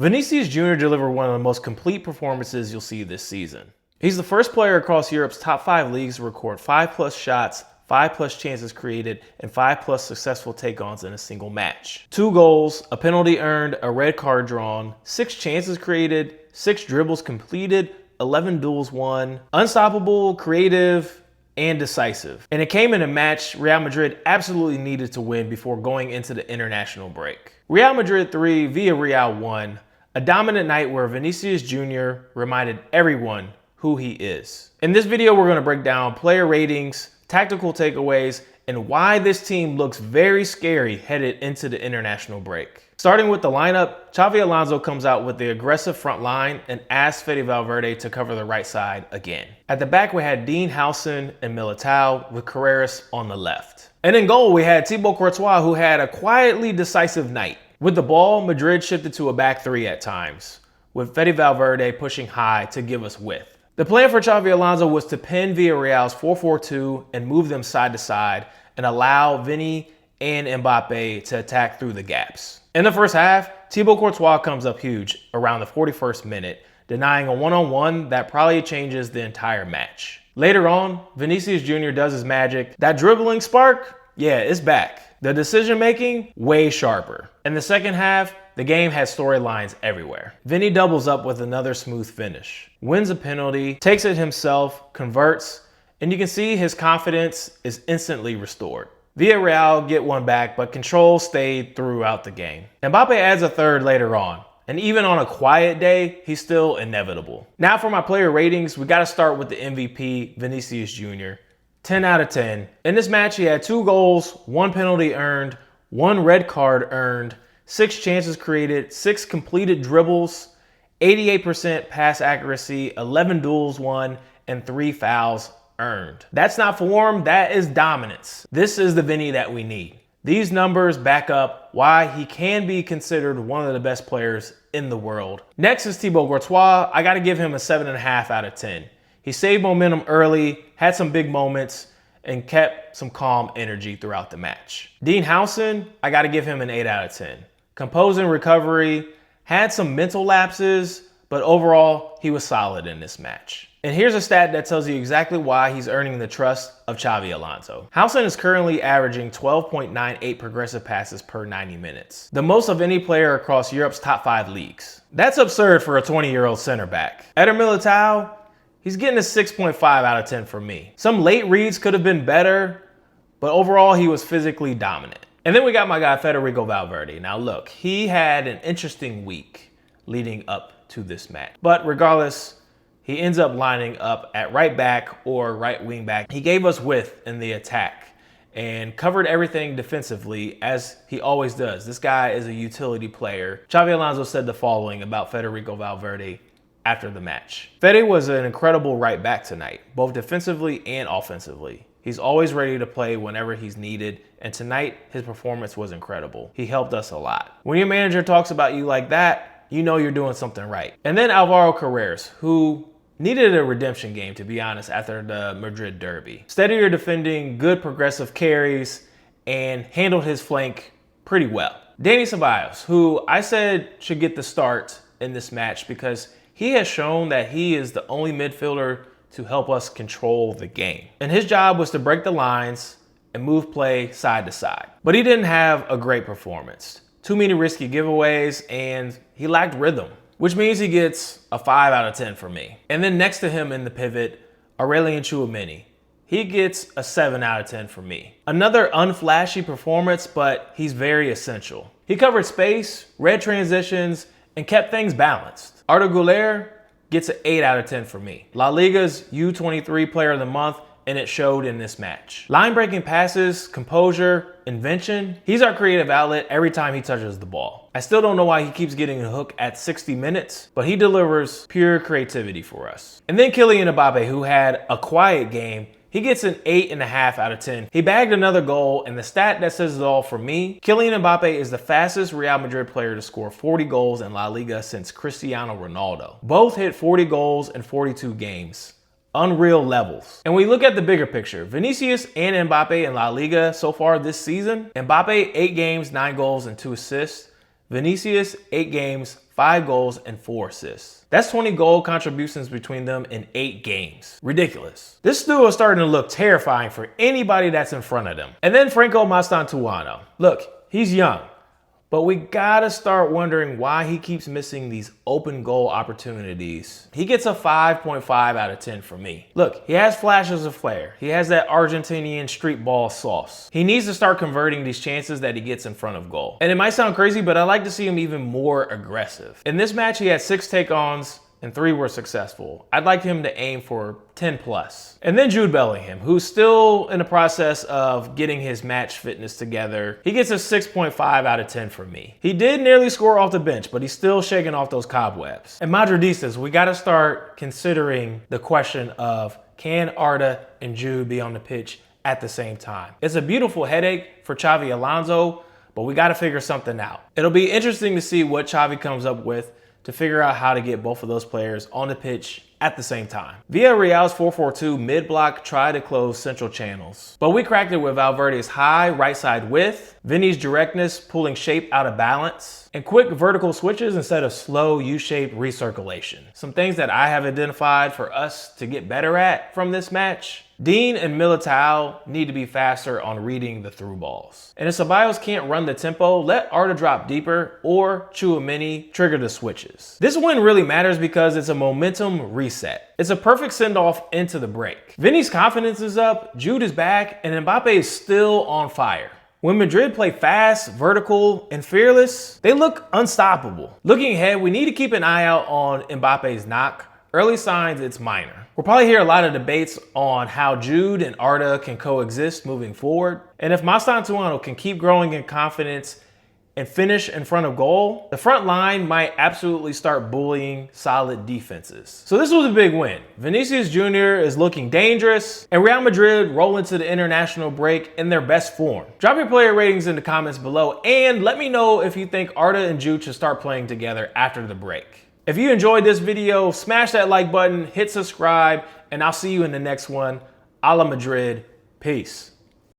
Vinícius Júnior delivered one of the most complete performances you'll see this season. He's the first player across Europe's top 5 leagues to record 5+ shots, 5+ chances created, and 5+ successful take-ons in a single match. 2 goals, a penalty earned, a red card drawn, 6 chances created, 6 dribbles completed, 11 duels won. Unstoppable, creative, and decisive. And it came in a match Real Madrid absolutely needed to win before going into the international break. Real Madrid 3, Villarreal 1. A dominant night where Vinicius Jr. reminded everyone who he is. In this video, we're going to break down player ratings, tactical takeaways, and why this team looks very scary headed into the international break. Starting with the lineup, Xabi Alonso comes out with the aggressive front line and asks Valverde to cover the right side again. At the back, we had Dean Huijsen and Militao with Carreras on the left. And in goal, we had Thibaut Courtois, who had a quietly decisive night. With the ball, Madrid shifted to a back 3 at times, with Valverde pushing high to give us width. The plan for Xabi Alonso was to pin Villarreal's 4-4-2 and move them side to side and allow Vini and Mbappe to attack through the gaps. In the first half, Thibaut Courtois comes up huge around the 41st minute, denying a one-on-one that probably changes the entire match. Later on, Vinicius Jr. does his magic. That dribbling spark, yeah, it's back. The decision making, way sharper. In the second half, the game has storylines everywhere. Vini doubles up with another smooth finish, wins a penalty, takes it himself, converts, and you can see his confidence is instantly restored. Villarreal get one back, but control stayed throughout the game. Mbappe adds a third later on, and even on a quiet day, he's still inevitable. Now for my player ratings, we gotta start with the MVP, Vinicius Jr. 10 out of 10. In this match, he had 2 goals, 1 penalty earned, 1 red card earned, 6 chances created, 6 completed dribbles, 88% pass accuracy, 11 duels won, and 3 fouls earned. That's not form, that is dominance. This is the Vini that we need. These numbers back up why he can be considered one of the best players in the world. Next is Thibaut Courtois. I gotta give him a 7.5 out of 10. He saved momentum early, had some big moments, and kept some calm energy throughout the match. Dean Huijsen, I gotta give him an 8 out of 10. Composing recovery, had some mental lapses, but overall, he was solid in this match. And here's a stat that tells you exactly why he's earning the trust of Xabi Alonso. Huijsen is currently averaging 12.98 progressive passes per 90 minutes, the most of any player across Europe's top 5 leagues. That's absurd for a 20-year-old center back. Eder Militao, he's getting a 6.5 out of 10 from me. Some late reads could have been better, but overall he was physically dominant. And then we got my guy Federico Valverde. Now look, he had an interesting week leading up to this match. But regardless, he ends up lining up at right back or right wing back. He gave us width in the attack and covered everything defensively as he always does. This guy is a utility player. Xabi Alonso said the following about Federico Valverde after the match. Fede was an incredible right back tonight, both defensively and offensively. He's always ready to play whenever he's needed, and tonight his performance was incredible. He helped us a lot. When your manager talks about you like that, you know you're doing something right. And then Alvaro Carreras, who needed a redemption game, to be honest, after the Madrid derby. Steadier defending, good progressive carries, and handled his flank pretty well. Dani Ceballos, who I said should get the start in this match because he has shown that he is the only midfielder to help us control the game. And his job was to break the lines and move play side to side. But he didn't have a great performance. Too many risky giveaways, and he lacked rhythm, which means he gets a 5 out of 10 for me. And then next to him in the pivot, Aurelien Tchouameni. He gets a 7 out of 10 for me. Another unflashy performance, but he's very essential. He covered space, read transitions, and kept things balanced. Arda Güler gets an 8 out of 10 for me. La Liga's U23 Player of the Month, and it showed in this match. Line-breaking passes, composure, invention. He's our creative outlet every time he touches the ball. I still don't know why he keeps getting a hook at 60 minutes, but he delivers pure creativity for us. And then Kylian Mbappe, who had a quiet game, he gets an 8.5 out of 10. He bagged another goal, and the stat that says it all for me, Kylian Mbappe is the fastest Real Madrid player to score 40 goals in La Liga since Cristiano Ronaldo. Both hit 40 goals in 42 games. Unreal levels. And we look at the bigger picture. Vinicius and Mbappe in La Liga so far this season. Mbappe, 8 games, 9 goals, and 2 assists. Vinicius, 8 games, 5 goals, and 4 assists. That's 20 goal contributions between them in 8 games. Ridiculous. This duo is starting to look terrifying for anybody that's in front of them. And then Franco Mastantuono. Look, he's young, but we gotta start wondering why he keeps missing these open goal opportunities. He gets a 5.5 out of 10 from me. Look, he has flashes of flair. He has that Argentinian street ball sauce. He needs to start converting these chances that he gets in front of goal. And it might sound crazy, but I like to see him even more aggressive. In this match, he had 6 take-ons and 3 were successful. I'd like him to aim for 10 plus. And then Jude Bellingham, who's still in the process of getting his match fitness together. He gets a 6.5 out of 10 from me. He did nearly score off the bench, but he's still shaking off those cobwebs. And Madridistas, we gotta start considering the question of, can Arda and Jude be on the pitch at the same time? It's a beautiful headache for Xabi Alonso, but we gotta figure something out. It'll be interesting to see what Xavi comes up with to figure out how to get both of those players on the pitch at the same time. Villarreal's 4-4-2 mid-block tried to close central channels, but we cracked it with Valverde's high right side width, Vini's directness pulling shape out of balance, and quick vertical switches instead of slow U-shaped recirculation. Some things that I have identified for us to get better at from this match. Dean and Militao need to be faster on reading the through balls. And if Ceballos can't run the tempo, let Arda drop deeper or Tchouaméni trigger the switches. This win really matters because it's a momentum reset. It's a perfect send-off into the break. Vini's confidence is up, Jude is back, and Mbappe is still on fire. When Madrid play fast, vertical, and fearless, they look unstoppable. Looking ahead, we need to keep an eye out on Mbappe's knock. Early signs, it's minor. We'll probably hear a lot of debates on how Jude and Arda can coexist moving forward. And if Mastantuono can keep growing in confidence and finish in front of goal, the front line might absolutely start bullying solid defenses. So this was a big win. Vinícius Júnior is looking dangerous, and Real Madrid roll into the international break in their best form. Drop your player ratings in the comments below, and let me know if you think Arda and Jude should start playing together after the break. If you enjoyed this video, smash that like button, hit subscribe, and I'll see you in the next one. A la Madrid. Peace.